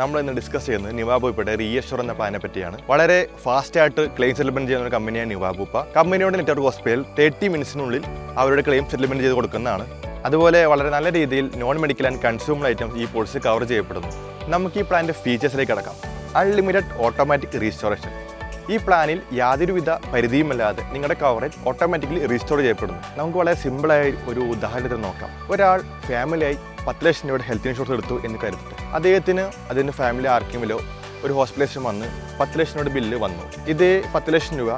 നമ്മൾ ഇന്ന് ഡിസ്കസ് ചെയ്യുന്നത് നിവാബൂപ്പയുടെ റീഅഷ്യൂർ എന്ന പ്ലാനെ പറ്റിയാണ്. വളരെ ഫാസ്റ്റ് ആയിട്ട് ക്ലെയിം സെറ്റിൽമെന്റ് ചെയ്യുന്ന ഒരു കമ്പനിയാണ് നിവാബൂപ്പ. കമ്പനിയുടെ നെറ്റ്വർക്ക് ഹോസ്പിറ്റൽ 30 മിനിറ്റ്സിനുള്ളിൽ അവരുടെ ക്ലെയിം സെറ്റിൽമെന്റ് ചെയ്ത് കൊടുക്കുന്നതാണ്. അതുപോലെ വളരെ നല്ല രീതിയിൽ non medical and consumer items ഈ പോളിസി കവർ ചെയ്യപ്പെടുന്നു. നമുക്ക് ഈ പ്ലാനിൻ്റെ ഫീച്ചേഴ്സിലേക്ക് കടക്കാം. Unlimited automatic restoration. ഈ പ്ലാനിൽ യാതൊരുവിധ പരിധിയുമല്ലാതെ നിങ്ങളുടെ കവറേജ് ഓട്ടോമാറ്റിക്കലി റീസ്റ്റോർ ചെയ്യപ്പെടുന്നു. നമുക്ക് വളരെ സിമ്പിളായ ഒരു ഉദാഹരണത്തിൽ നോക്കാം. ഒരാൾ ഫാമിലിയായി 10 ലക്ഷം രൂപയുടെ ഹെൽത്ത് ഇൻഷുറൻസ് എടുത്തു എന്ന് കരുതട്ടെ. അദ്ദേഹത്തിന് അതിൻ്റെ ഫാമിലി ആർക്കെങ്കിലോ ഒരു ഹോസ്പിറ്റലേഷൻ വന്ന് 10 ലക്ഷം രൂപയുടെ ബില്ല് വന്നു. ഇതേ 10 ലക്ഷം രൂപ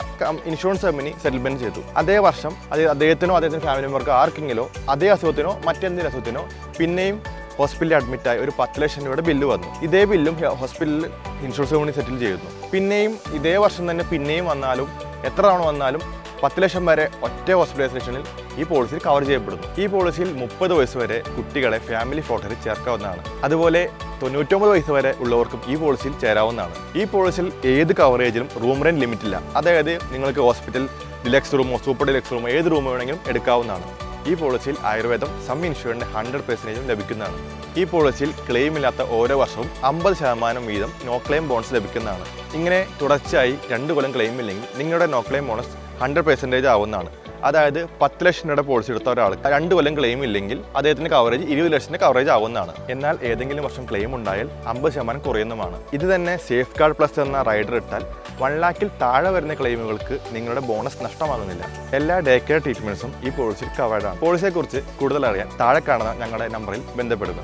ഇൻഷുറൻസ് കമ്പനി സെറ്റിൽമെന്റ് ചെയ്തു. അതേ വർഷം അദ്ദേഹത്തിനോ അദ്ദേഹത്തിൻ്റെ ഫാമിലി മെമ്പർക്ക് ആർക്കെങ്കിലോ അതേ അസുഖത്തിനോ മറ്റെന്തെങ്കിലും അസുഖത്തിനോ പിന്നെയും ഹോസ്പിറ്റലിൽ അഡ്മിറ്റായി ഒരു 10 ലക്ഷം രൂപയുടെ ബില്ല് വന്നു. ഇതേ ബില്ലും ഹോസ്പിറ്റലിൽ ഇൻഷുറൻസ് കമ്പനി സെറ്റിൽ ചെയ്യുന്നു. പിന്നെയും ഇതേ വർഷം തന്നെ പിന്നെയും വന്നാലും എത്ര തവണ വന്നാലും 10 ലക്ഷം വരെ ഒറ്റ ഹോസ്പിറ്റലൈസേഷനിൽ ഈ പോളിസിയിൽ കവർ ചെയ്യപ്പെടുന്നു. ഈ പോളിസിയിൽ 30 വയസ്സ് വരെ കുട്ടികളെ ഫാമിലി ഫ്ലോട്ടറിൽ ചേർക്കാവുന്നതാണ്. അതുപോലെ 99 വയസ്സ് വരെ ഉള്ളവർക്കും ഈ പോളിസിയിൽ ചേരാവുന്നതാണ്. ഈ പോളിസിയിൽ ഏത് കവറേജിലും റൂം റെന്റ് ലിമിറ്റ് ഇല്ല. അതായത് നിങ്ങൾക്ക് ഹോസ്പിറ്റൽ ഡിലക്സ് റൂമോ സൂപ്പർ ഡിലക്സ് റൂമോ ഏത് റൂം വേണമെങ്കിലും എടുക്കാവുന്നതാണ്. ഈ പോളിസിയിൽ ആയുർവേദം സം ഇൻഷുറൻസിന്റെ 100% ലഭിക്കുന്നതാണ്. ഈ പോളിസിയിൽ ക്ലെയിം ഇല്ലാത്ത ഓരോ വർഷവും 50% വീതം നോ ക്ലെയിം ബോണസ് ലഭിക്കുന്നതാണ്. ഇങ്ങനെ തുടർച്ചയായി 2 കൊല്ലം ക്ലെയിം ഇല്ലെങ്കിൽ നിങ്ങളുടെ നോ ക്ലെയിം ബോണസ് 100% ആവുന്നതാണ്. അതായത് 10 ലക്ഷം രൂപയുടെ പോളിസി എടുത്ത ഒരാൾ 2 കൊല്ലം ക്ലെയിം ഇല്ലെങ്കിൽ അദ്ദേഹത്തിന്റെ കവറേജ് 20 ലക്ഷത്തിന്റെ കവറേജ് ആവുന്നതാണ്. എന്നാൽ ഏതെങ്കിലും വർഷം ക്ലെയിം ഉണ്ടായാൽ 50% കുറയുന്നതുമാണ്. ഇത് തന്നെ സേഫ് ഗാർഡ് പ്ലസ് എന്ന റൈഡർ ഇട്ടാൽ 1 ലക്ഷത്തിൽ താഴെ വരുന്ന ക്ലെയിമുകൾക്ക് നിങ്ങളുടെ ബോണസ് നഷ്ടമാകുന്നില്ല. എല്ലാ ഡേ കെയർ ട്രീറ്റ്മെന്റ്സും ഈ പോളിസിയിൽ കവേർഡാണ്. പോളിസിയെക്കുറിച്ച് കൂടുതൽ അറിയാൻ താഴെ കാണുന്ന ഞങ്ങളുടെ നമ്പറിൽ ബന്ധപ്പെടുക.